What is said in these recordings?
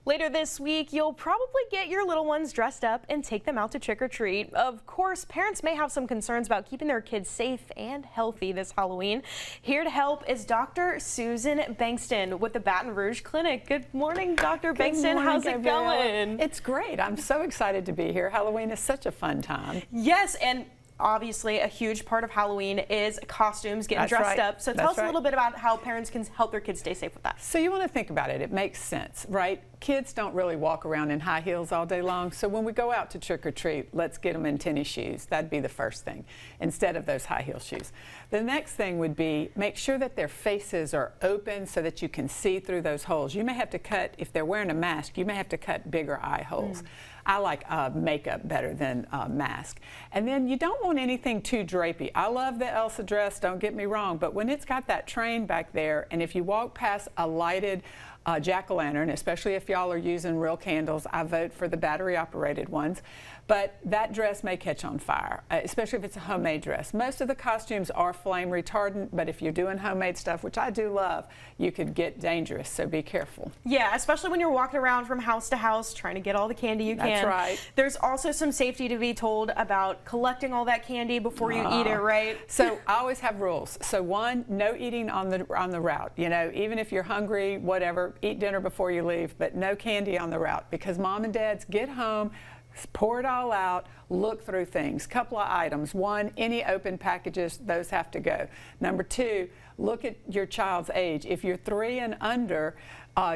Later this week, you'll probably get your little ones dressed up and take them out to trick or treat. Of course, parents may have some concerns about keeping their kids safe and healthy this Halloween. Here to help is Dr. Susan Bankston with the Baton Rouge Clinic. Good morning, Dr. Bankston. How's it going? It's great. I'm so excited to be here. Halloween is such a fun time. Yes, and obviously a huge part of Halloween is costumes, getting dressed up. So tell us a little bit about how parents can help their kids stay safe with that. So you want to think about it. It makes sense, right? Kids don't really walk around in high heels all day long. So when we go out to trick or treat, let's get them in tennis shoes. That'd be the first thing, instead of those high heel shoes. The next thing would be make sure that their faces are open so that you can see through those holes. You may have to cut, if they're wearing a mask, you may have to cut bigger eye holes. I like makeup better than mask. And then you don't want anything too drapey. I love the Elsa dress, don't get me wrong, but when it's got that train back there, and if you walk past a lighted jack-o'-lantern, especially if y'all are using real candles, I vote for the battery-operated ones, but that dress may catch on fire, especially if it's a homemade dress. Most of the costumes are flame retardant, but if you're doing homemade stuff, which I do love, you could get dangerous, so be careful. Yeah, especially when you're walking around from house to house trying to get all the candy you can. That's right. There's also some safety to be told about collecting all that candy before you eat it, right? So I always have rules. So one, no eating on the route. You know, even if you're hungry, whatever, eat dinner before you leave, but no candy on the route, because mom and dads get home, pour it all out, look through things. Couple of items. One, any open packages, those have to go. Number two, look at your child's age. If you're 3 and under,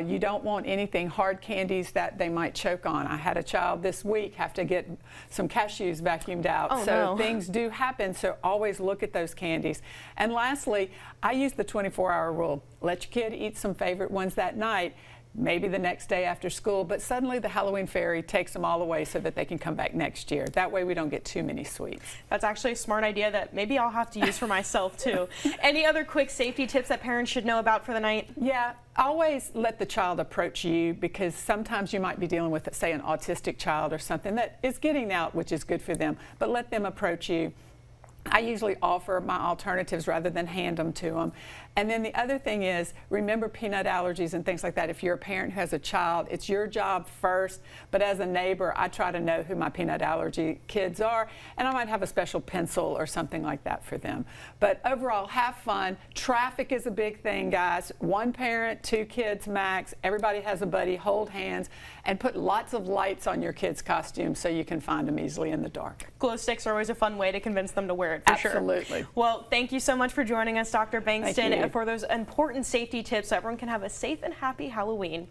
you don't want anything hard candies that they might choke on. I had a child this week have to get some cashews vacuumed out. Oh, so no. Things do happen, so always look at those candies. And lastly, I use the 24-hour rule. Let your kid eat some favorite ones that night, maybe the next day after school, but suddenly the Halloween fairy takes them all away so that they can come back next year. That way we don't get too many sweets. That's actually a smart idea that maybe I'll have to use for myself too. Any other quick safety tips that parents should know about for the night? Yeah, always let the child approach you, because sometimes you might be dealing with, say, an autistic child or something that is getting out, which is good for them, but let them approach you. I usually offer my alternatives rather than hand them to them. And then the other thing is, remember peanut allergies and things like that. If you're a parent who has a child, it's your job first, but as a neighbor, I try to know who my peanut allergy kids are, and I might have a special pencil or something like that for them. But overall, have fun. Traffic is a big thing, guys. 1 parent, 2 kids max. Everybody has a buddy. Hold hands and put lots of lights on your kids' costumes so you can find them easily in the dark. Glow sticks are always a fun way to convince them to wear it, for sure. Absolutely. Well, thank you so much for joining us, Dr. Bankston, Thank you. for those important safety tips so everyone can have a safe and happy Halloween.